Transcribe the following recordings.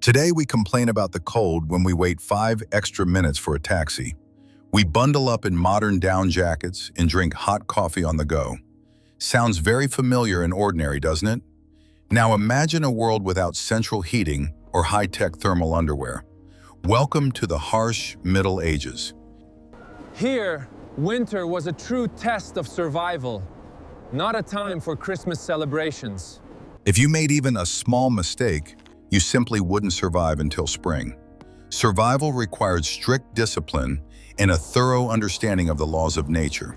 Today we complain about the cold when we wait 5 extra minutes for a taxi. We bundle up in modern down jackets and drink hot coffee on the go. Sounds very familiar and ordinary, doesn't it? Now imagine a world without central heating or high-tech thermal underwear. Welcome to the harsh Middle Ages. Here, winter was a true test of survival, not a time for Christmas celebrations. If you made even a small mistake, you simply wouldn't survive until spring. Survival required strict discipline and a thorough understanding of the laws of nature.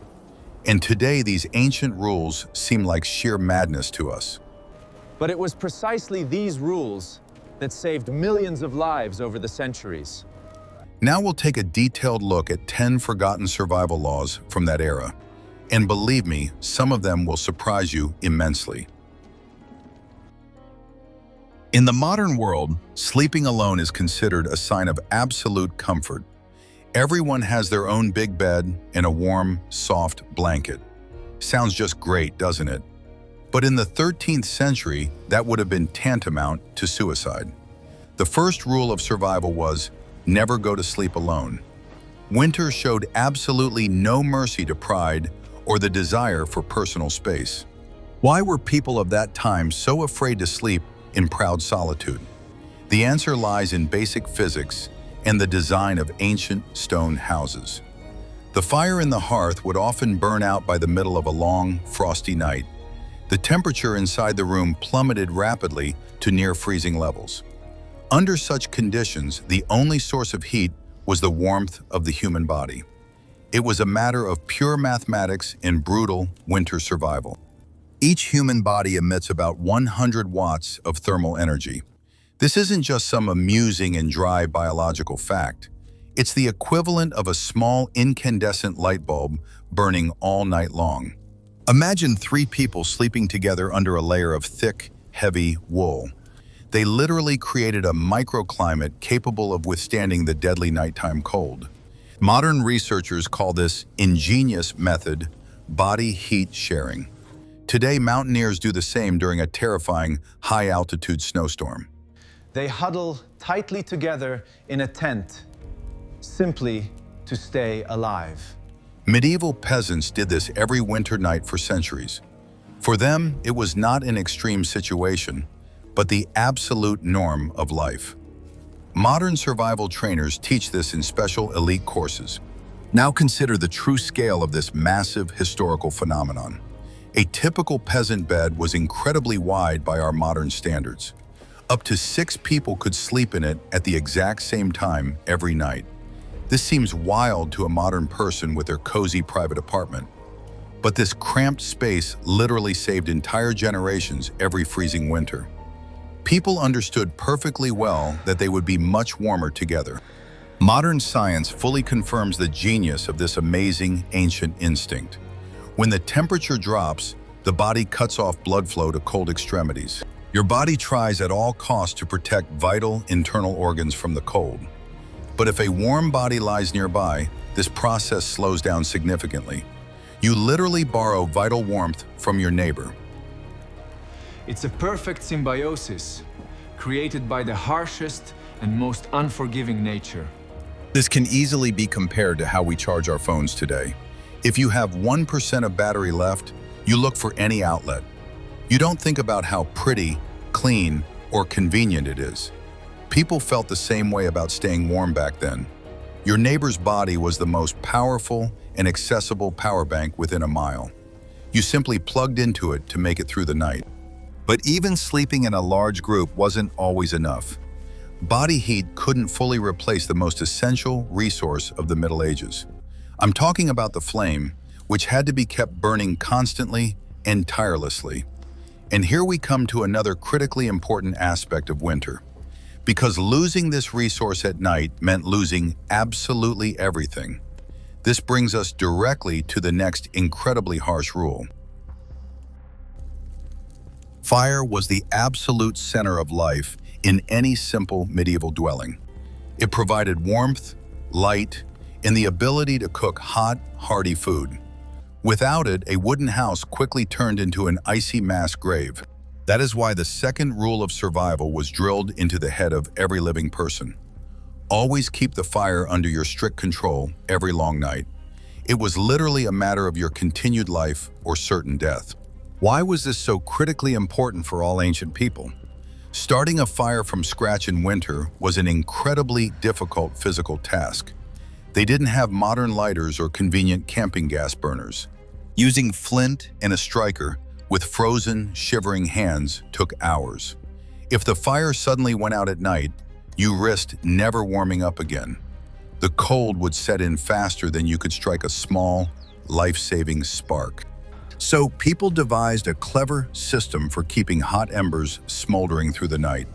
And today, these ancient rules seem like sheer madness to us. But it was precisely these rules that saved millions of lives over the centuries. Now we'll take a detailed look at 10 forgotten survival laws from that era. And believe me, some of them will surprise you immensely. In the modern world, sleeping alone is considered a sign of absolute comfort. Everyone has their own big bed and a warm, soft blanket. Sounds just great, doesn't it? But in the 13th century, that would have been tantamount to suicide. The first rule of survival was, never go to sleep alone. Winter showed absolutely no mercy to pride or the desire for personal space. Why were people of that time so afraid to sleep in proud solitude? The answer lies in basic physics and the design of ancient stone houses. The fire in the hearth would often burn out by the middle of a long, frosty night. The temperature inside the room plummeted rapidly to near freezing levels. Under such conditions, the only source of heat was the warmth of the human body. It was a matter of pure mathematics and brutal winter survival. Each human body emits about 100 watts of thermal energy. This isn't just some amusing and dry biological fact. It's the equivalent of a small incandescent light bulb burning all night long. Imagine 3 people sleeping together under a layer of thick, heavy wool. They literally created a microclimate capable of withstanding the deadly nighttime cold. Modern researchers call this ingenious method body heat sharing. Today, mountaineers do the same during a terrifying high-altitude snowstorm. They huddle tightly together in a tent, simply to stay alive. Medieval peasants did this every winter night for centuries. For them, it was not an extreme situation, but the absolute norm of life. Modern survival trainers teach this in special elite courses. Now consider the true scale of this massive historical phenomenon. A typical peasant bed was incredibly wide by our modern standards. Up to 6 people could sleep in it at the exact same time every night. This seems wild to a modern person with their cozy private apartment. But this cramped space literally saved entire generations every freezing winter. People understood perfectly well that they would be much warmer together. Modern science fully confirms the genius of this amazing ancient instinct. When the temperature drops, the body cuts off blood flow to cold extremities. Your body tries at all costs to protect vital internal organs from the cold. But if a warm body lies nearby, this process slows down significantly. You literally borrow vital warmth from your neighbor. It's a perfect symbiosis, created by the harshest and most unforgiving nature. This can easily be compared to how we charge our phones today. If you have 1% of battery left, you look for any outlet. You don't think about how pretty, clean, or convenient it is. People felt the same way about staying warm back then. Your neighbor's body was the most powerful and accessible power bank within a mile. You simply plugged into it to make it through the night. But even sleeping in a large group wasn't always enough. Body heat couldn't fully replace the most essential resource of the Middle Ages. I'm talking about the flame, which had to be kept burning constantly and tirelessly. And here we come to another critically important aspect of winter. Because losing this resource at night meant losing absolutely everything. This brings us directly to the next incredibly harsh rule. Fire was the absolute center of life in any simple medieval dwelling. It provided warmth, light, and the ability to cook hot, hearty food. Without it, a wooden house quickly turned into an icy mass grave. That is why the second rule of survival was drilled into the head of every living person. Always keep the fire under your strict control every long night. It was literally a matter of your continued life or certain death. Why was this so critically important for all ancient people? Starting a fire from scratch in winter was an incredibly difficult physical task. They didn't have modern lighters or convenient camping gas burners. Using flint and a striker with frozen, shivering hands took hours. If the fire suddenly went out at night, you risked never warming up again. The cold would set in faster than you could strike a small, life-saving spark. So people devised a clever system for keeping hot embers smoldering through the night.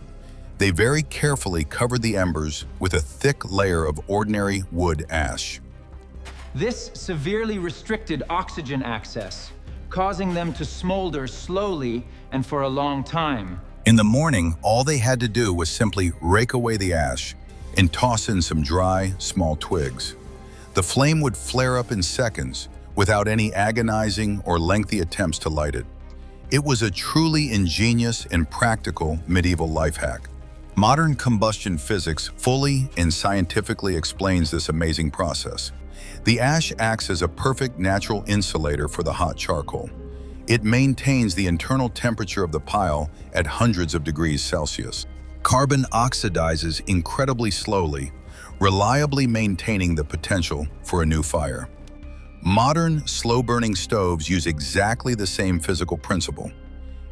They very carefully covered the embers with a thick layer of ordinary wood ash. This severely restricted oxygen access, causing them to smolder slowly and for a long time. In the morning, all they had to do was simply rake away the ash and toss in some dry, small twigs. The flame would flare up in seconds without any agonizing or lengthy attempts to light it. It was a truly ingenious and practical medieval life hack. Modern combustion physics fully and scientifically explains this amazing process. The ash acts as a perfect natural insulator for the hot charcoal. It maintains the internal temperature of the pile at hundreds of degrees Celsius. Carbon oxidizes incredibly slowly, reliably maintaining the potential for a new fire. Modern, slow-burning stoves use exactly the same physical principle.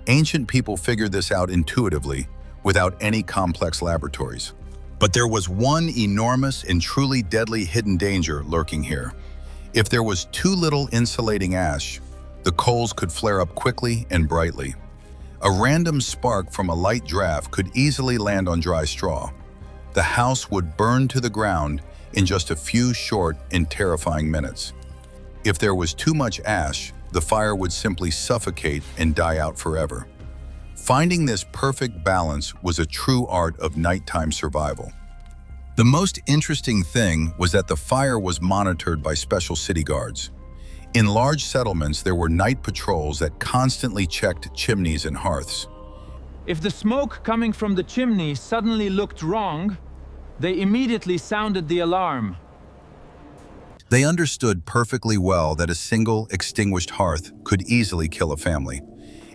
Ancient people figured this out intuitively, without any complex laboratories. But there was one enormous and truly deadly hidden danger lurking here. If there was too little insulating ash, the coals could flare up quickly and brightly. A random spark from a light draft could easily land on dry straw. The house would burn to the ground in just a few short and terrifying minutes. If there was too much ash, the fire would simply suffocate and die out forever. Finding this perfect balance was a true art of nighttime survival. The most interesting thing was that the fire was monitored by special city guards. In large settlements, there were night patrols that constantly checked chimneys and hearths. If the smoke coming from the chimney suddenly looked wrong, they immediately sounded the alarm. They understood perfectly well that a single extinguished hearth could easily kill a family,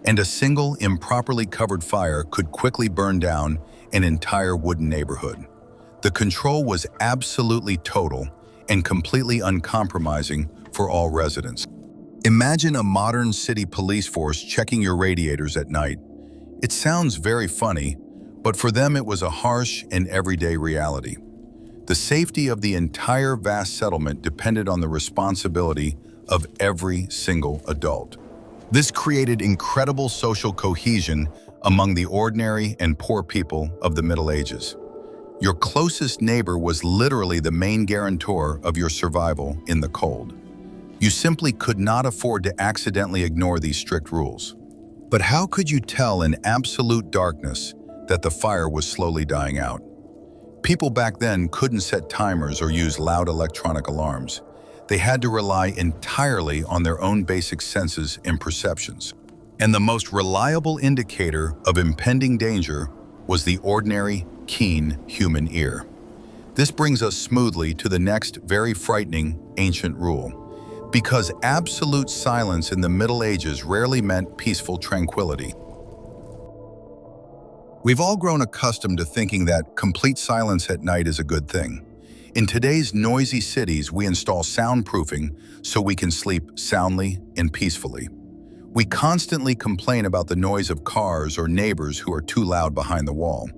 and a single improperly covered fire could quickly burn down an entire wooden neighborhood. The control was absolutely total and completely uncompromising for all residents. Imagine a modern city police force checking your radiators at night. It sounds very funny, but for them it was a harsh and everyday reality. The safety of the entire vast settlement depended on the responsibility of every single adult. This created incredible social cohesion among the ordinary and poor people of the Middle Ages. Your closest neighbor was literally the main guarantor of your survival in the cold. You simply could not afford to accidentally ignore these strict rules. But how could you tell in absolute darkness that the fire was slowly dying out? People back then couldn't set timers or use loud electronic alarms. They had to rely entirely on their own basic senses and perceptions. And the most reliable indicator of impending danger was the ordinary, keen human ear. This brings us smoothly to the next very frightening ancient rule. Because absolute silence in the Middle Ages rarely meant peaceful tranquility. We've all grown accustomed to thinking that complete silence at night is a good thing. In today's noisy cities, we install soundproofing so we can sleep soundly and peacefully. We constantly complain about the noise of cars or neighbors who are too loud behind the wall.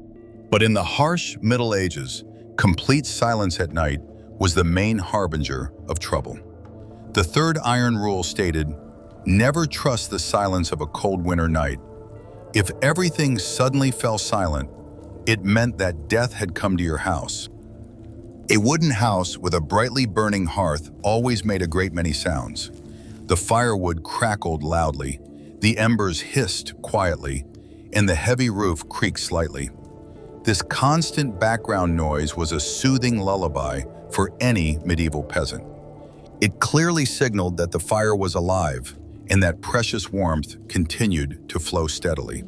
But in the harsh Middle Ages, complete silence at night was the main harbinger of trouble. The third iron rule stated, never trust the silence of a cold winter night. If everything suddenly fell silent, it meant that death had come to your house. A wooden house with a brightly burning hearth always made a great many sounds. The firewood crackled loudly, the embers hissed quietly, and the heavy roof creaked slightly. This constant background noise was a soothing lullaby for any medieval peasant. It clearly signaled that the fire was alive and that precious warmth continued to flow steadily.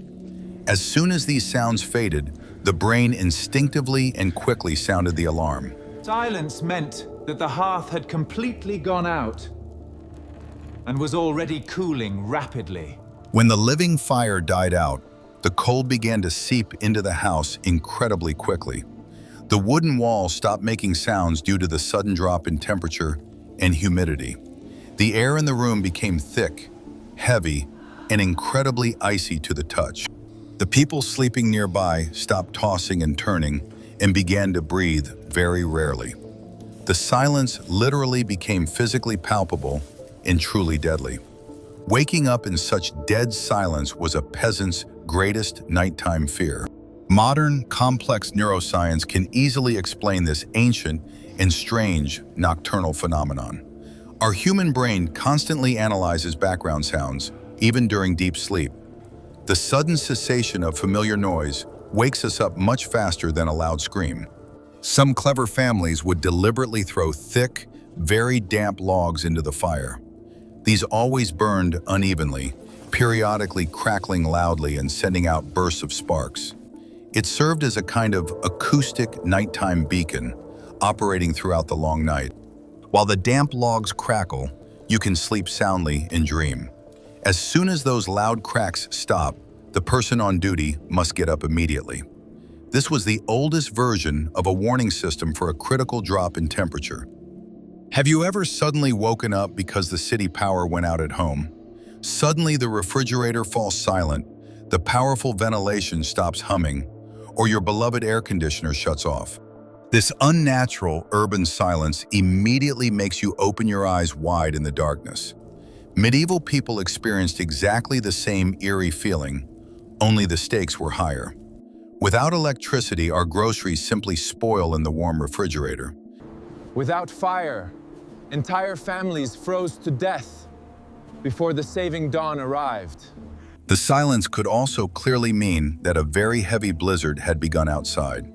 As soon as these sounds faded, the brain instinctively and quickly sounded the alarm. Silence meant that the hearth had completely gone out and was already cooling rapidly. When the living fire died out, the cold began to seep into the house incredibly quickly. The wooden walls stopped making sounds due to the sudden drop in temperature and humidity. The air in the room became thick, heavy, and incredibly icy to the touch. The people sleeping nearby stopped tossing and turning and began to breathe very rarely. The silence literally became physically palpable and truly deadly. Waking up in such dead silence was a peasant's greatest nighttime fear. Modern, complex neuroscience can easily explain this ancient and strange nocturnal phenomenon. Our human brain constantly analyzes background sounds, even during deep sleep. The sudden cessation of familiar noise wakes us up much faster than a loud scream. Some clever families would deliberately throw thick, very damp logs into the fire. These always burned unevenly, periodically crackling loudly and sending out bursts of sparks. It served as a kind of acoustic nighttime beacon, operating throughout the long night. While the damp logs crackle, you can sleep soundly and dream. As soon as those loud cracks stop, the person on duty must get up immediately. This was the oldest version of a warning system for a critical drop in temperature. Have you ever suddenly woken up because the city power went out at home? Suddenly the refrigerator falls silent, the powerful ventilation stops humming, or your beloved air conditioner shuts off. This unnatural urban silence immediately makes you open your eyes wide in the darkness. Medieval people experienced exactly the same eerie feeling, only the stakes were higher. Without electricity, our groceries simply spoil in the warm refrigerator. Without fire, entire families froze to death before the saving dawn arrived. The silence could also clearly mean that a very heavy blizzard had begun outside.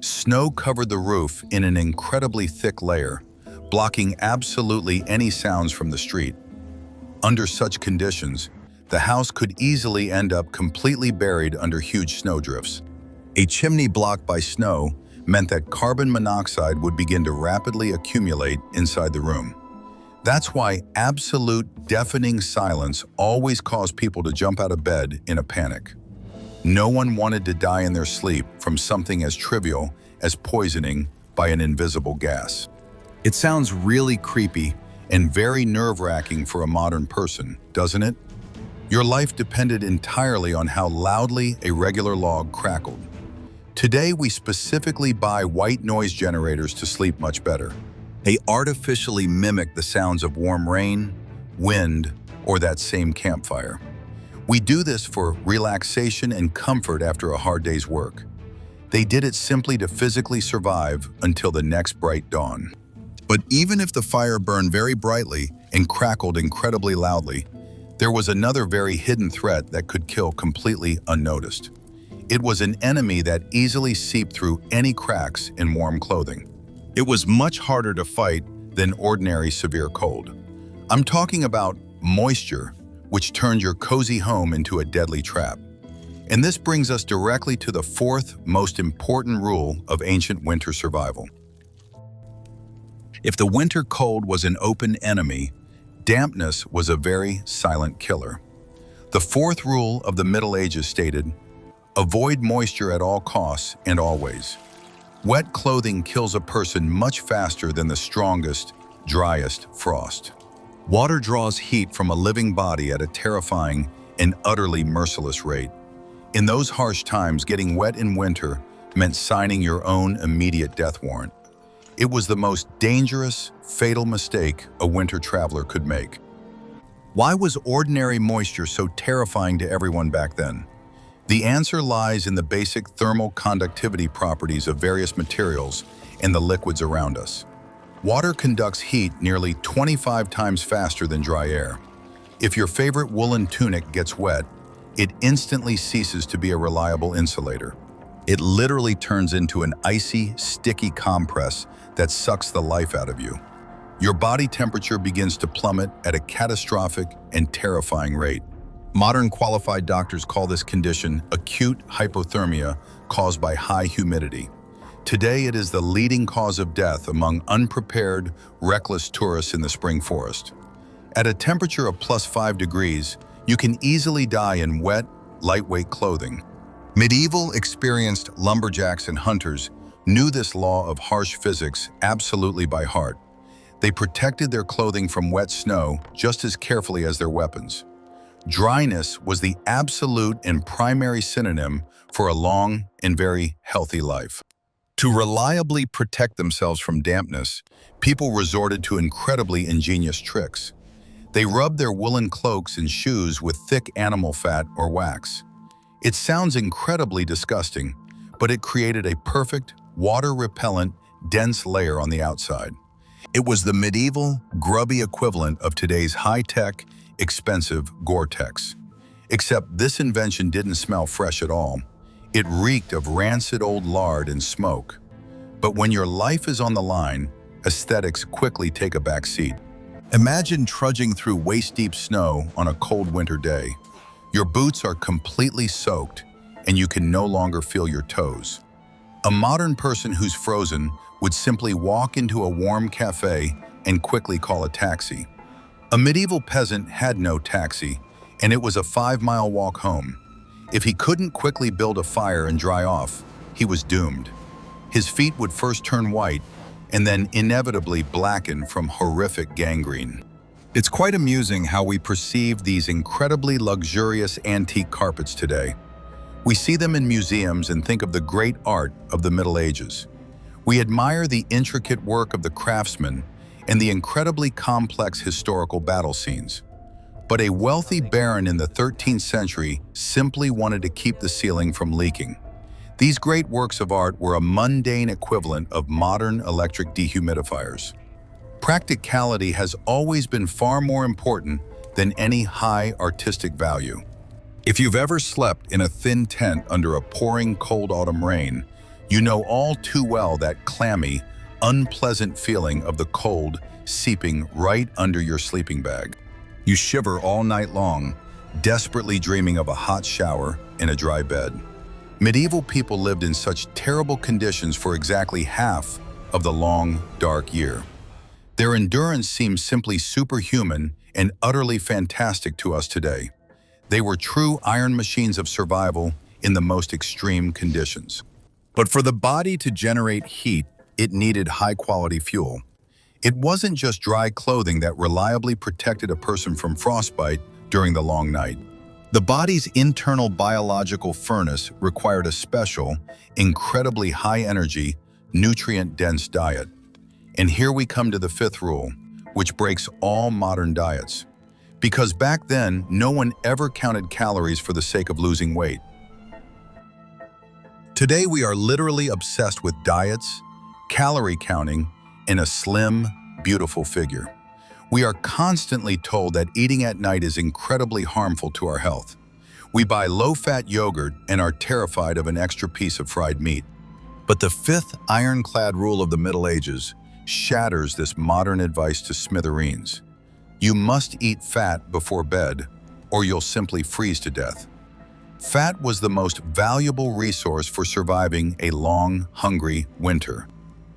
Snow covered the roof in an incredibly thick layer, blocking absolutely any sounds from the street. Under such conditions, the house could easily end up completely buried under huge snowdrifts. A chimney blocked by snow meant that carbon monoxide would begin to rapidly accumulate inside the room. That's why absolute deafening silence always caused people to jump out of bed in a panic. No one wanted to die in their sleep from something as trivial as poisoning by an invisible gas. It sounds really creepy and very nerve-wracking for a modern person, doesn't it? Your life depended entirely on how loudly a regular log crackled. Today, we specifically buy white noise generators to sleep much better. They artificially mimic the sounds of warm rain, wind, or that same campfire. We do this for relaxation and comfort after a hard day's work. They did it simply to physically survive until the next bright dawn. But even if the fire burned very brightly and crackled incredibly loudly, there was another very hidden threat that could kill completely unnoticed. It was an enemy that easily seeped through any cracks in warm clothing. It was much harder to fight than ordinary severe cold. I'm talking about moisture, which turned your cozy home into a deadly trap. And this brings us directly to the fourth most important rule of ancient winter survival. If the winter cold was an open enemy, dampness was a very silent killer. The fourth rule of the Middle Ages stated, avoid moisture at all costs and always. Wet clothing kills a person much faster than the strongest, driest frost. Water draws heat from a living body at a terrifying and utterly merciless rate. In those harsh times, getting wet in winter meant signing your own immediate death warrant. It was the most dangerous, fatal mistake a winter traveler could make. Why was ordinary moisture so terrifying to everyone back then? The answer lies in the basic thermal conductivity properties of various materials and the liquids around us. Water conducts heat nearly 25 times faster than dry air. If your favorite woolen tunic gets wet, it instantly ceases to be a reliable insulator. It literally turns into an icy, sticky compress that sucks the life out of you. Your body temperature begins to plummet at a catastrophic and terrifying rate. Modern qualified doctors call this condition acute hypothermia caused by high humidity. Today, it is the leading cause of death among unprepared, reckless tourists in the spring forest. At a temperature of +5 degrees, you can easily die in wet, lightweight clothing. Medieval, experienced lumberjacks and hunters knew this law of harsh physics absolutely by heart. They protected their clothing from wet snow just as carefully as their weapons. Dryness was the absolute and primary synonym for a long and very healthy life. To reliably protect themselves from dampness, people resorted to incredibly ingenious tricks. They rubbed their woolen cloaks and shoes with thick animal fat or wax. It sounds incredibly disgusting, but it created a perfect, water-repellent, dense layer on the outside. It was the medieval, grubby equivalent of today's high-tech, expensive Gore-Tex. Except this invention didn't smell fresh at all. It reeked of rancid old lard and smoke. But when your life is on the line, aesthetics quickly take a back seat. Imagine trudging through waist-deep snow on a cold winter day. Your boots are completely soaked, and you can no longer feel your toes. A modern person who's frozen would simply walk into a warm cafe and quickly call a taxi. A medieval peasant had no taxi, and it was a 5-mile walk home. If he couldn't quickly build a fire and dry off, he was doomed. His feet would first turn white and then inevitably blacken from horrific gangrene. It's quite amusing how we perceive these incredibly luxurious antique carpets today. We see them in museums and think of the great art of the Middle Ages. We admire the intricate work of the craftsmen and the incredibly complex historical battle scenes. But a wealthy baron in the 13th century simply wanted to keep the ceiling from leaking. These great works of art were a mundane equivalent of modern electric dehumidifiers. Practicality has always been far more important than any high artistic value. If you've ever slept in a thin tent under a pouring cold autumn rain, you know all too well that clammy, unpleasant feeling of the cold seeping right under your sleeping bag. You shiver all night long, desperately dreaming of a hot shower in a dry bed. Medieval people lived in such terrible conditions for exactly half of the long, dark year. Their endurance seems simply superhuman and utterly fantastic to us today. They were true iron machines of survival in the most extreme conditions. But for the body to generate heat, it needed high-quality fuel. It wasn't just dry clothing that reliably protected a person from frostbite during the long night. The body's internal biological furnace required a special, incredibly high-energy, nutrient-dense diet. And here we come to the fifth rule, which breaks all modern diets. Because back then, no one ever counted calories for the sake of losing weight. Today, we are literally obsessed with diets, calorie counting, and a slim, beautiful figure. We are constantly told that eating at night is incredibly harmful to our health. We buy low-fat yogurt and are terrified of an extra piece of fried meat. But the fifth ironclad rule of the Middle Ages shatters this modern advice to smithereens. You must eat fat before bed, or you'll simply freeze to death. Fat was the most valuable resource for surviving a long, hungry winter.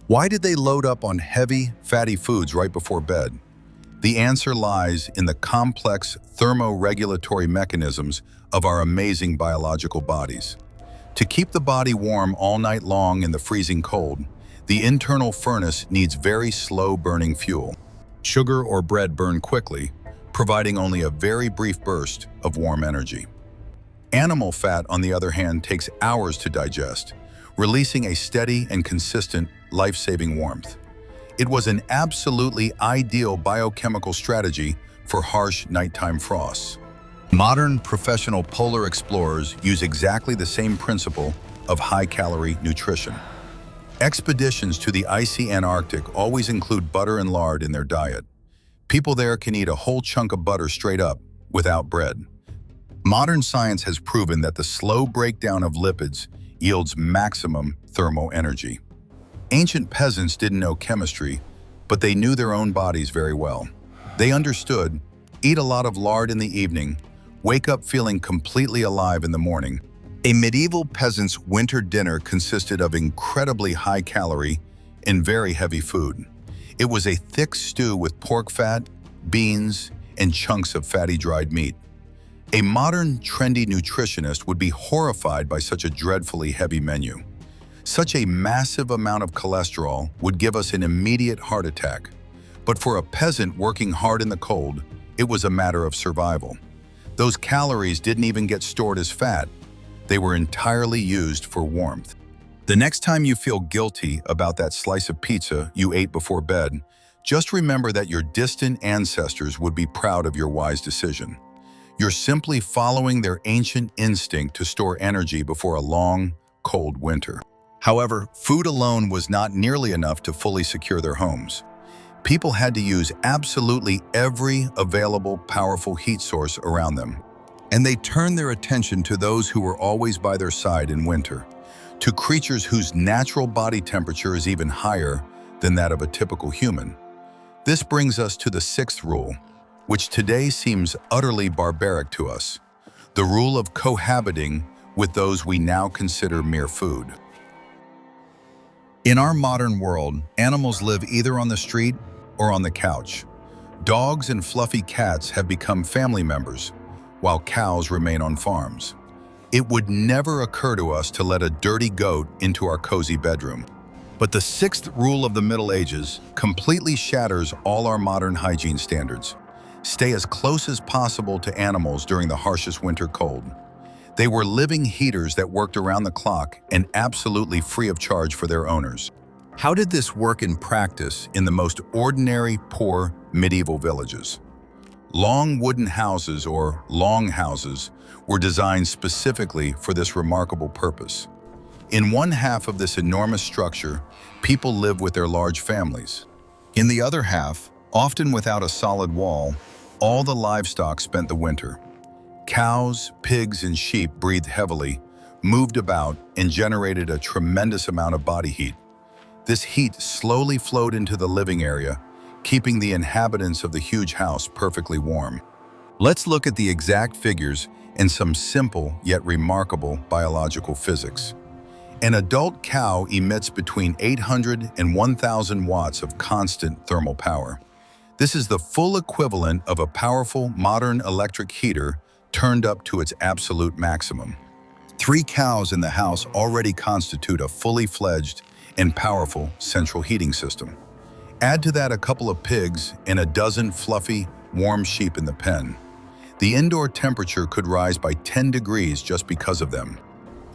Why did they load up on heavy, fatty foods right before bed? The answer lies in the complex thermoregulatory mechanisms of our amazing biological bodies. To keep the body warm all night long in the freezing cold, the internal furnace needs very slow-burning fuel. Sugar or bread burn quickly, providing only a very brief burst of warm energy. Animal fat, on the other hand, takes hours to digest, releasing a steady and consistent life-saving warmth. It was an absolutely ideal biochemical strategy for harsh nighttime frosts. Modern professional polar explorers use exactly the same principle of high-calorie nutrition. Expeditions to the icy Antarctic always include butter and lard in their diet. People there can eat a whole chunk of butter straight up, without bread. Modern science has proven that the slow breakdown of lipids yields maximum thermal energy. Ancient peasants didn't know chemistry, but they knew their own bodies very well. They understood, eat a lot of lard in the evening, wake up feeling completely alive in the morning. A medieval peasant's winter dinner consisted of incredibly high-calorie and very heavy food. It was a thick stew with pork fat, beans, and chunks of fatty dried meat. A modern, trendy nutritionist would be horrified by such a dreadfully heavy menu. Such a massive amount of cholesterol would give us an immediate heart attack. But for a peasant working hard in the cold, it was a matter of survival. Those calories didn't even get stored as fat. They were entirely used for warmth. The next time you feel guilty about that slice of pizza you ate before bed, just remember that your distant ancestors would be proud of your wise decision. You're simply following their ancient instinct to store energy before a long, cold winter. However, food alone was not nearly enough to fully secure their homes. People had to use absolutely every available powerful heat source around them. And they turned their attention to those who were always by their side in winter, to creatures whose natural body temperature is even higher than that of a typical human. This brings us to the sixth rule, which today seems utterly barbaric to us, the rule of cohabiting with those we now consider mere food. In our modern world, animals live either on the street or on the couch. Dogs and fluffy cats have become family members, while cows remain on farms. It would never occur to us to let a dirty goat into our cozy bedroom. But the sixth rule of the Middle Ages completely shatters all our modern hygiene standards. Stay as close as possible to animals during the harshest winter cold. They were living heaters that worked around the clock and absolutely free of charge for their owners. How did this work in practice in the most ordinary, poor medieval villages? Long wooden houses, or longhouses, were designed specifically for this remarkable purpose. In one half of this enormous structure, people lived with their large families. In the other half, often without a solid wall, all the livestock spent the winter. Cows, pigs, and sheep breathed heavily, moved about, and generated a tremendous amount of body heat. This heat slowly flowed into the living area, keeping the inhabitants of the huge house perfectly warm. Let's look at the exact figures and some simple yet remarkable biological physics. An adult cow emits between 800 and 1,000 watts of constant thermal power. This is the full equivalent of a powerful modern electric heater turned up to its absolute maximum. 3 cows in the house already constitute a fully fledged and powerful central heating system. Add to that a couple of pigs and a dozen fluffy, warm sheep in the pen. The indoor temperature could rise by 10 degrees just because of them.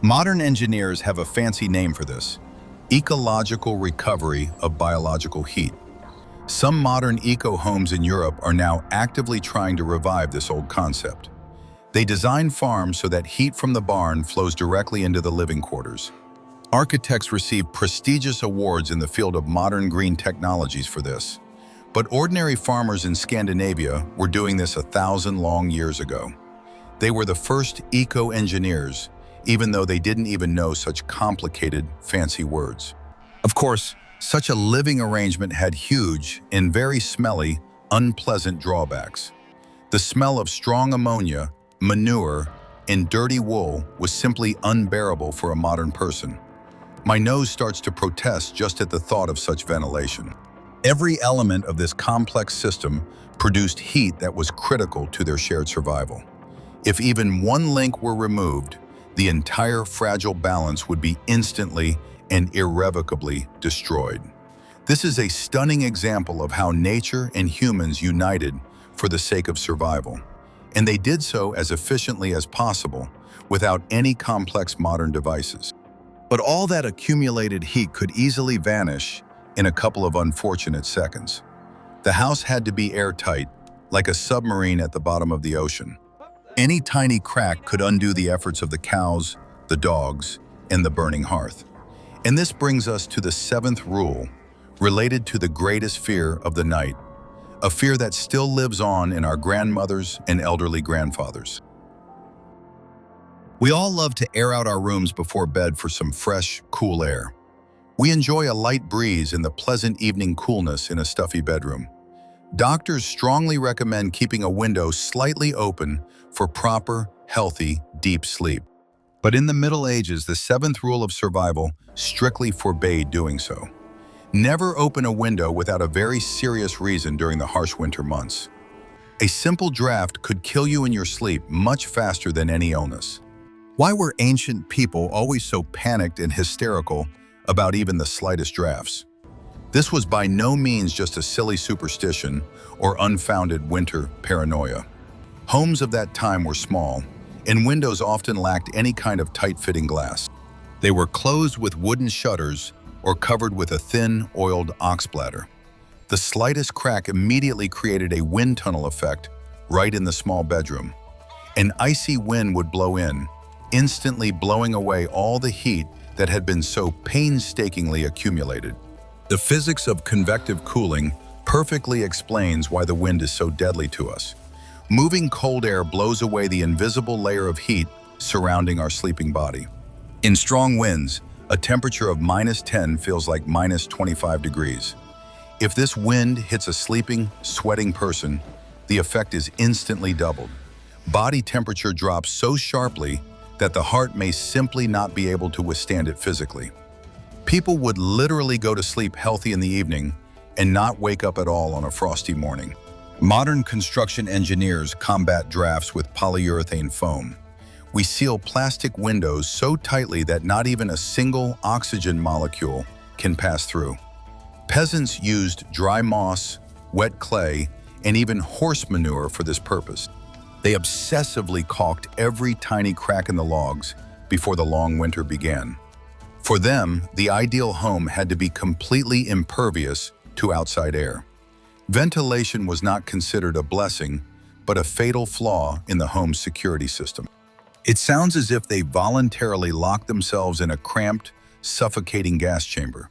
Modern engineers have a fancy name for this: ecological recovery of biological heat. Some modern eco-homes in Europe are now actively trying to revive this old concept. They design farms so that heat from the barn flows directly into the living quarters. Architects receive prestigious awards in the field of modern green technologies for this. But ordinary farmers in Scandinavia were doing this 1,000 long years ago. They were the first eco-engineers, even though they didn't even know such complicated, fancy words. Of course, such a living arrangement had huge and very smelly, unpleasant drawbacks. The smell of strong ammonia, manure, and dirty wool was simply unbearable for a modern person. My nose starts to protest just at the thought of such ventilation. Every element of this complex system produced heat that was critical to their shared survival. If even one link were removed, the entire fragile balance would be instantly and irrevocably destroyed. This is a stunning example of how nature and humans united for the sake of survival. And they did so as efficiently as possible, without any complex modern devices. But all that accumulated heat could easily vanish in a couple of unfortunate seconds. The house had to be airtight, like a submarine at the bottom of the ocean. Any tiny crack could undo the efforts of the cows, the dogs, and the burning hearth. And this brings us to the seventh rule, related to the greatest fear of the night, a fear that still lives on in our grandmothers and elderly grandfathers. We all love to air out our rooms before bed for some fresh, cool air. We enjoy a light breeze and the pleasant evening coolness in a stuffy bedroom. Doctors strongly recommend keeping a window slightly open for proper, healthy, deep sleep. But in the Middle Ages, the seventh rule of survival strictly forbade doing so. Never open a window without a very serious reason during the harsh winter months. A simple draft could kill you in your sleep much faster than any illness. Why were ancient people always so panicked and hysterical about even the slightest drafts? This was by no means just a silly superstition or unfounded winter paranoia. Homes of that time were small, and windows often lacked any kind of tight-fitting glass. They were closed with wooden shutters or covered with a thin, oiled ox bladder. The slightest crack immediately created a wind tunnel effect right in the small bedroom. An icy wind would blow in, instantly blowing away all the heat that had been so painstakingly accumulated. The physics of convective cooling perfectly explains why the wind is so deadly to us. Moving cold air blows away the invisible layer of heat surrounding our sleeping body. In strong winds, a temperature of -10 feels like -25 degrees. If this wind hits a sleeping, sweating person, the effect is instantly doubled. Body temperature drops so sharply that the heart may simply not be able to withstand it physically. People would literally go to sleep healthy in the evening and not wake up at all on a frosty morning. Modern construction engineers combat drafts with polyurethane foam. We seal plastic windows so tightly that not even a single oxygen molecule can pass through. Peasants used dry moss, wet clay, and even horse manure for this purpose. They obsessively caulked every tiny crack in the logs before the long winter began. For them, the ideal home had to be completely impervious to outside air. Ventilation was not considered a blessing, but a fatal flaw in the home's security system. It sounds as if they voluntarily locked themselves in a cramped, suffocating gas chamber.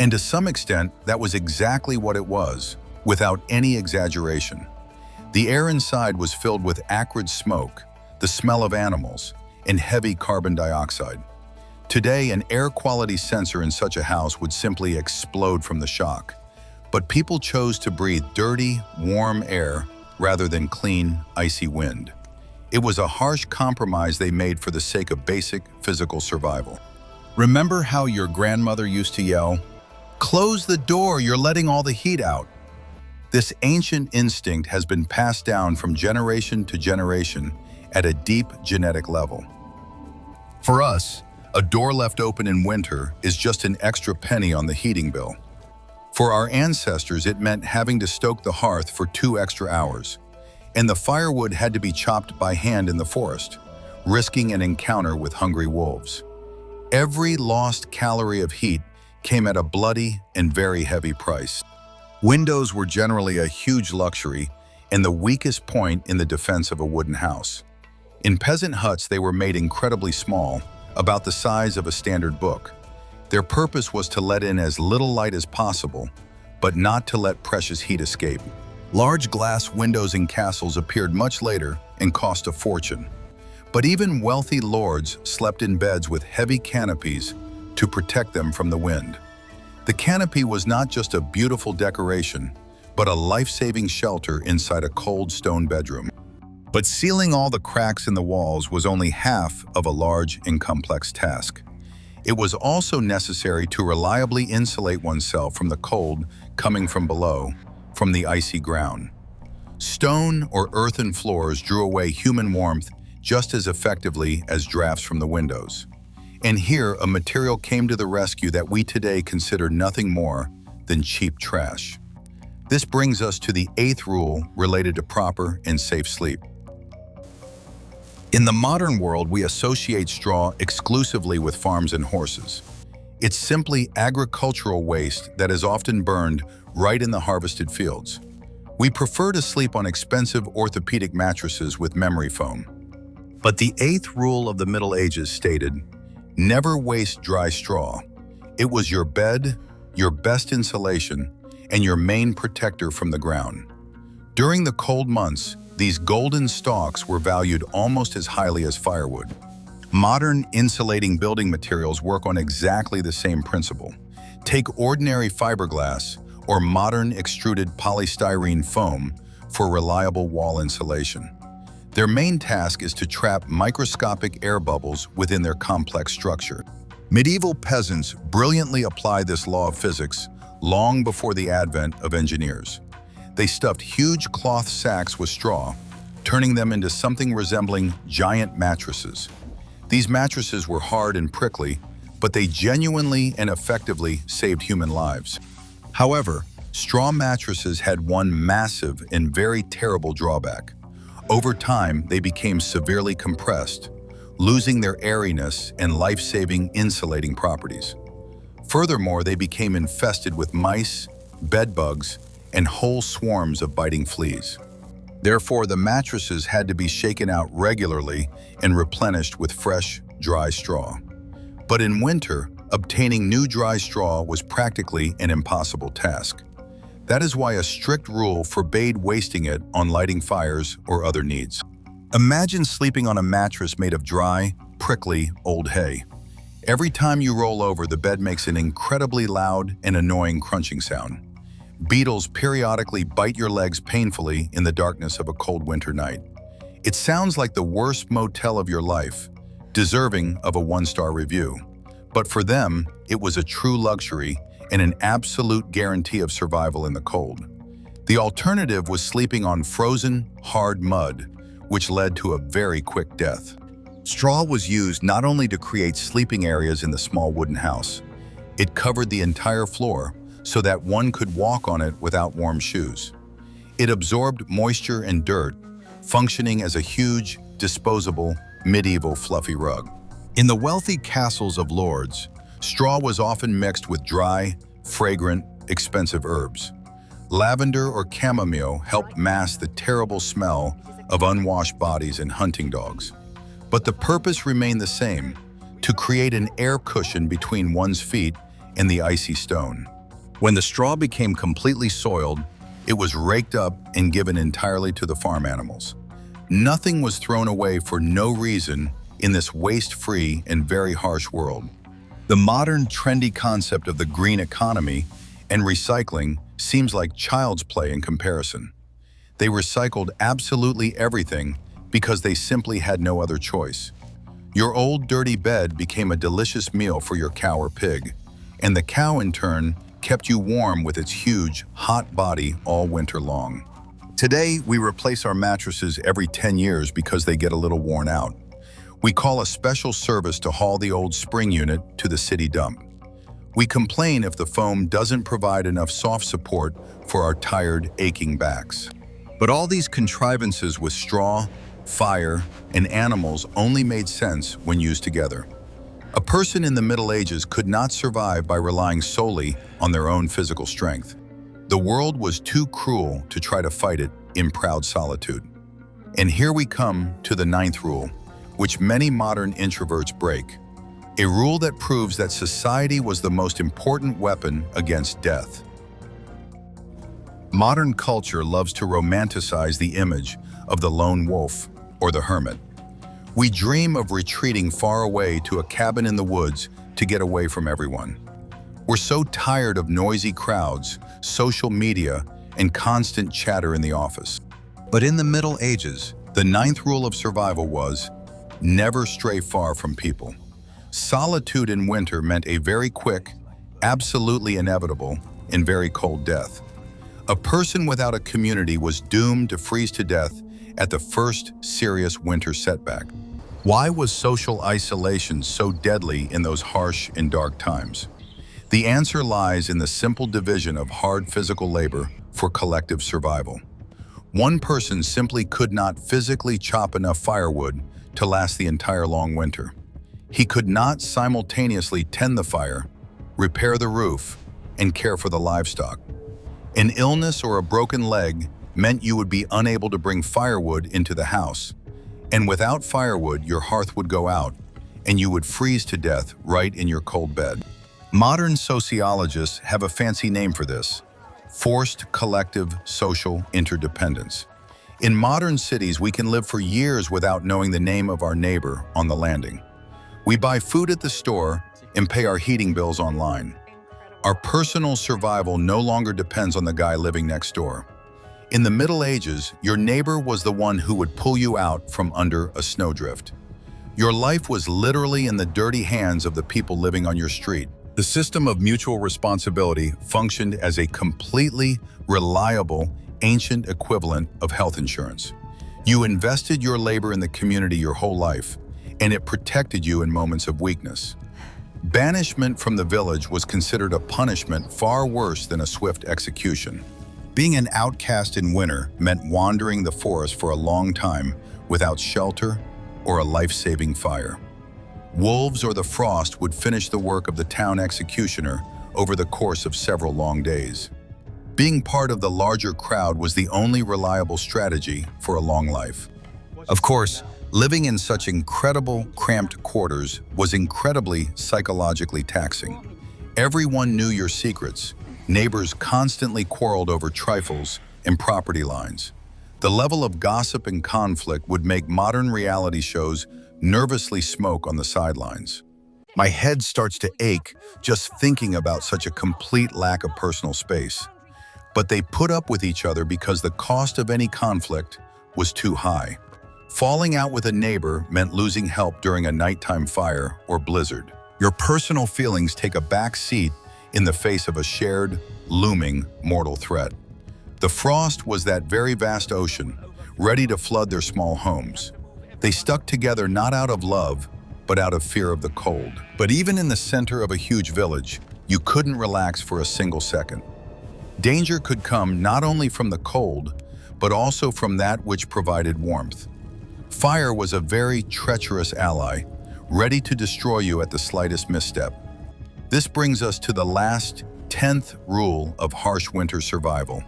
And to some extent, that was exactly what it was, without any exaggeration. The air inside was filled with acrid smoke, the smell of animals, and heavy carbon dioxide. Today, an air quality sensor in such a house would simply explode from the shock. But people chose to breathe dirty, warm air rather than clean, icy wind. It was a harsh compromise they made for the sake of basic physical survival. Remember how your grandmother used to yell, "Close the door, you're letting all the heat out." This ancient instinct has been passed down from generation to generation at a deep genetic level. For us, a door left open in winter is just an extra penny on the heating bill. For our ancestors, it meant having to stoke the hearth for 2 extra hours, and the firewood had to be chopped by hand in the forest, risking an encounter with hungry wolves. Every lost calorie of heat came at a bloody and very heavy price. Windows were generally a huge luxury and the weakest point in the defense of a wooden house. In peasant huts, they were made incredibly small, about the size of a standard book. Their purpose was to let in as little light as possible, but not to let precious heat escape. Large glass windows in castles appeared much later and cost a fortune. But even wealthy lords slept in beds with heavy canopies to protect them from the wind. The canopy was not just a beautiful decoration, but a life-saving shelter inside a cold stone bedroom. But sealing all the cracks in the walls was only half of a large and complex task. It was also necessary to reliably insulate oneself from the cold coming from below, from the icy ground. Stone or earthen floors drew away human warmth just as effectively as drafts from the windows. And here, a material came to the rescue that we today consider nothing more than cheap trash. This brings us to the 8th rule related to proper and safe sleep. In the modern world, we associate straw exclusively with farms and horses. It's simply agricultural waste that is often burned right in the harvested fields. We prefer to sleep on expensive orthopedic mattresses with memory foam. But the 8th rule of the Middle Ages stated, "Never waste dry straw. It was your bed, your best insulation, and your main protector from the ground." During the cold months, these golden stalks were valued almost as highly as firewood. Modern insulating building materials work on exactly the same principle. Take ordinary fiberglass or modern extruded polystyrene foam for reliable wall insulation. Their main task is to trap microscopic air bubbles within their complex structure. Medieval peasants brilliantly applied this law of physics long before the advent of engineers. They stuffed huge cloth sacks with straw, turning them into something resembling giant mattresses. These mattresses were hard and prickly, but they genuinely and effectively saved human lives. However, straw mattresses had one massive and very terrible drawback. Over time, they became severely compressed, losing their airiness and life-saving insulating properties. Furthermore, they became infested with mice, bedbugs, and whole swarms of biting fleas. Therefore, the mattresses had to be shaken out regularly and replenished with fresh, dry straw. But in winter, obtaining new dry straw was practically an impossible task. That is why a strict rule forbade wasting it on lighting fires or other needs. Imagine sleeping on a mattress made of dry, prickly, old hay. Every time you roll over, the bed makes an incredibly loud and annoying crunching sound. Beetles periodically bite your legs painfully in the darkness of a cold winter night. It sounds like the worst motel of your life, deserving of a 1-star review. But for them, it was a true luxury and an absolute guarantee of survival in the cold. The alternative was sleeping on frozen, hard mud, which led to a very quick death. Straw was used not only to create sleeping areas in the small wooden house. It covered the entire floor so that one could walk on it without warm shoes. It absorbed moisture and dirt, functioning as a huge, disposable, medieval fluffy rug. In the wealthy castles of lords, straw was often mixed with dry, fragrant, expensive herbs. Lavender or chamomile helped mask the terrible smell of unwashed bodies and hunting dogs. But the purpose remained the same, to create an air cushion between one's feet and the icy stone. When the straw became completely soiled, it was raked up and given entirely to the farm animals. Nothing was thrown away for no reason in this waste-free and very harsh world. The modern trendy concept of the green economy and recycling seems like child's play in comparison. They recycled absolutely everything because they simply had no other choice. Your old dirty bed became a delicious meal for your cow or pig, and the cow in turn kept you warm with its huge, hot body all winter long. Today, we replace our mattresses every 10 years because they get a little worn out. We call a special service to haul the old spring unit to the city dump. We complain if the foam doesn't provide enough soft support for our tired, aching backs. But all these contrivances with straw, fire, and animals only made sense when used together. A person in the Middle Ages could not survive by relying solely on their own physical strength. The world was too cruel to try to fight it in proud solitude. And here we come to the 9th rule, which many modern introverts break. A rule that proves that society was the most important weapon against death. Modern culture loves to romanticize the image of the lone wolf or the hermit. We dream of retreating far away to a cabin in the woods to get away from everyone. We're so tired of noisy crowds, social media, and constant chatter in the office. But in the Middle Ages, the 9th rule of survival was, never stray far from people. Solitude in winter meant a very quick, absolutely inevitable, and very cold death. A person without a community was doomed to freeze to death at the first serious winter setback. Why was social isolation so deadly in those harsh and dark times? The answer lies in the simple division of hard physical labor for collective survival. One person simply could not physically chop enough firewood to last the entire long winter. He could not simultaneously tend the fire, repair the roof, and care for the livestock. An illness or a broken leg meant you would be unable to bring firewood into the house. And without firewood, your hearth would go out, and you would freeze to death right in your cold bed. Modern sociologists have a fancy name for this: forced collective social interdependence. In modern cities, we can live for years without knowing the name of our neighbor on the landing. We buy food at the store and pay our heating bills online. Our personal survival no longer depends on the guy living next door. In the Middle Ages, your neighbor was the one who would pull you out from under a snowdrift. Your life was literally in the dirty hands of the people living on your street. The system of mutual responsibility functioned as a completely reliable, ancient equivalent of health insurance. You invested your labor in the community your whole life, and it protected you in moments of weakness. Banishment from the village was considered a punishment far worse than a swift execution. Being an outcast in winter meant wandering the forest for a long time without shelter or a life-saving fire. Wolves or the frost would finish the work of the town executioner over the course of several long days. Being part of the larger crowd was the only reliable strategy for a long life. Of course, living in such incredible, cramped quarters was incredibly psychologically taxing. Everyone knew your secrets. Neighbors constantly quarreled over trifles and property lines. The level of gossip and conflict would make modern reality shows nervously smoke on the sidelines. My head starts to ache just thinking about such a complete lack of personal space. But they put up with each other because the cost of any conflict was too high. Falling out with a neighbor meant losing help during a nighttime fire or blizzard. Your personal feelings take a back seat in the face of a shared, looming, mortal threat. The frost was that very vast ocean, ready to flood their small homes. They stuck together not out of love, but out of fear of the cold. But even in the center of a huge village, you couldn't relax for a single second. Danger could come not only from the cold, but also from that which provided warmth. Fire was a very treacherous ally, ready to destroy you at the slightest misstep. This brings us to the last, 10th rule of harsh winter survival.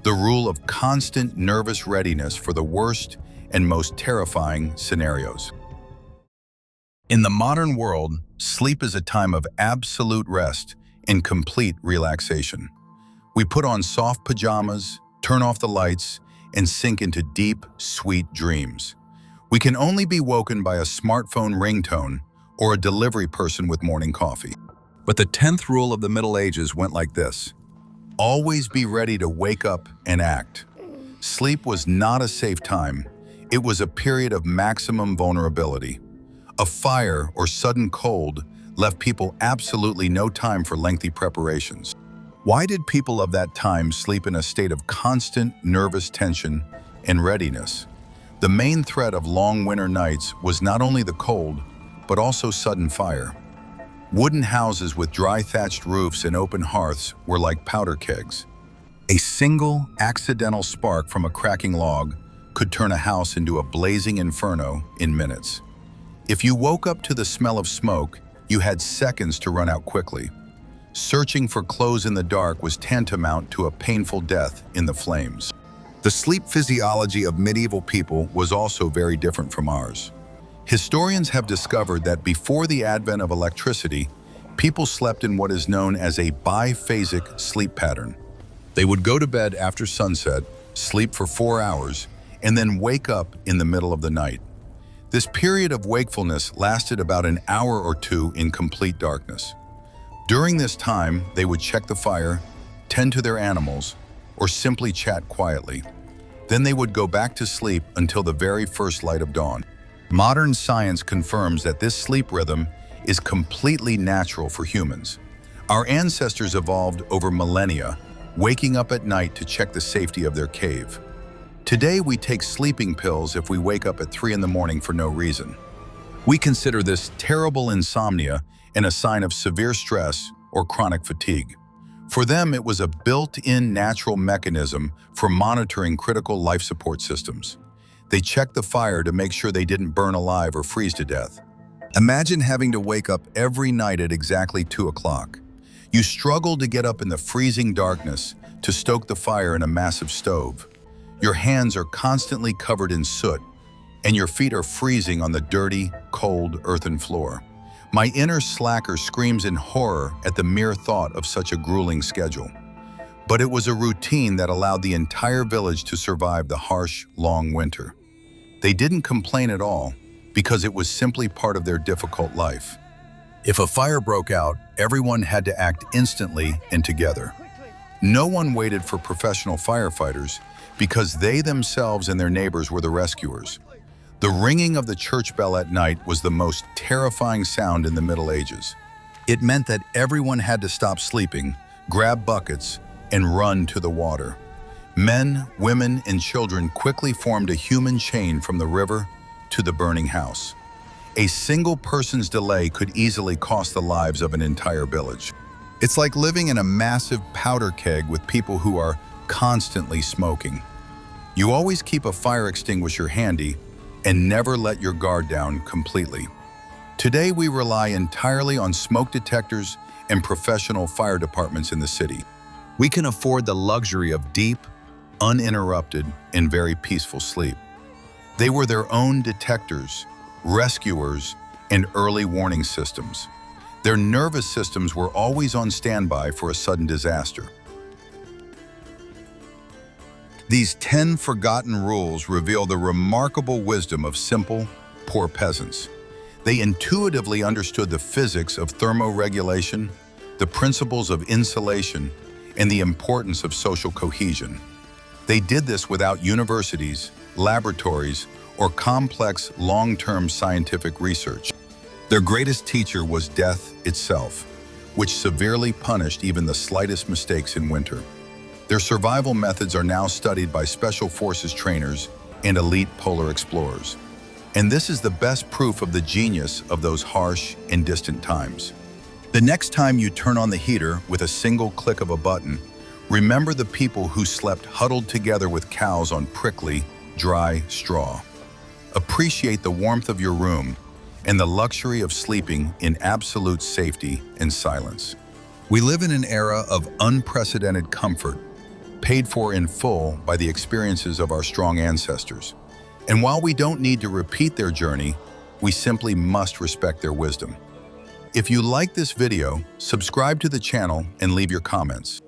The rule of constant nervous readiness for the worst and most terrifying scenarios. In the modern world, sleep is a time of absolute rest and complete relaxation. We put on soft pajamas, turn off the lights, and sink into deep, sweet dreams. We can only be woken by a smartphone ringtone or a delivery person with morning coffee. But the 10th rule of the Middle Ages went like this: always be ready to wake up and act. Sleep was not a safe time. It was a period of maximum vulnerability. A fire or sudden cold left people absolutely no time for lengthy preparations. Why did people of that time sleep in a state of constant nervous tension and readiness? The main threat of long winter nights was not only the cold, but also sudden fire. Wooden houses with dry thatched roofs and open hearths were like powder kegs. A single accidental spark from a cracking log could turn a house into a blazing inferno in minutes. If you woke up to the smell of smoke, you had seconds to run out quickly. Searching for clothes in the dark was tantamount to a painful death in the flames. The sleep physiology of medieval people was also very different from ours. Historians have discovered that before the advent of electricity, people slept in what is known as a biphasic sleep pattern. They would go to bed after sunset, sleep for 4 hours, and then wake up in the middle of the night. This period of wakefulness lasted about an hour or two in complete darkness. During this time, they would check the fire, tend to their animals, or simply chat quietly. Then they would go back to sleep until the very first light of dawn. Modern science confirms that this sleep rhythm is completely natural for humans. Our ancestors evolved over millennia, waking up at night to check the safety of their cave. Today, we take sleeping pills if we wake up at 3 in the morning for no reason. We consider this terrible insomnia and a sign of severe stress or chronic fatigue. For them, it was a built-in natural mechanism for monitoring critical life support systems. They checked the fire to make sure they didn't burn alive or freeze to death. Imagine having to wake up every night at exactly 2 o'clock. You struggle to get up in the freezing darkness to stoke the fire in a massive stove. Your hands are constantly covered in soot, and your feet are freezing on the dirty, cold earthen floor. My inner slacker screams in horror at the mere thought of such a grueling schedule. But it was a routine that allowed the entire village to survive the harsh, long winter. They didn't complain at all because it was simply part of their difficult life. If a fire broke out, everyone had to act instantly and together. No one waited for professional firefighters because they themselves and their neighbors were the rescuers. The ringing of the church bell at night was the most terrifying sound in the Middle Ages. It meant that everyone had to stop sleeping, grab buckets, and run to the water. Men, women, and children quickly formed a human chain from the river to the burning house. A single person's delay could easily cost the lives of an entire village. It's like living in a massive powder keg with people who are constantly smoking. You always keep a fire extinguisher handy and never let your guard down completely. Today, we rely entirely on smoke detectors and professional fire departments in the city. We can afford the luxury of deep, uninterrupted, and very peaceful sleep. They were their own detectors, rescuers, and early warning systems. Their nervous systems were always on standby for a sudden disaster. These 10 forgotten rules reveal the remarkable wisdom of simple, poor peasants. They intuitively understood the physics of thermoregulation, the principles of insulation, and the importance of social cohesion. They did this without universities, laboratories, or complex long-term scientific research. Their greatest teacher was death itself, which severely punished even the slightest mistakes in winter. Their survival methods are now studied by special forces trainers and elite polar explorers. And this is the best proof of the genius of those harsh and distant times. The next time you turn on the heater with a single click of a button, remember the people who slept huddled together with cows on prickly, dry straw. Appreciate the warmth of your room and the luxury of sleeping in absolute safety and silence. We live in an era of unprecedented comfort, paid for in full by the experiences of our strong ancestors. And while we don't need to repeat their journey, we simply must respect their wisdom. If you like this video, subscribe to the channel and leave your comments.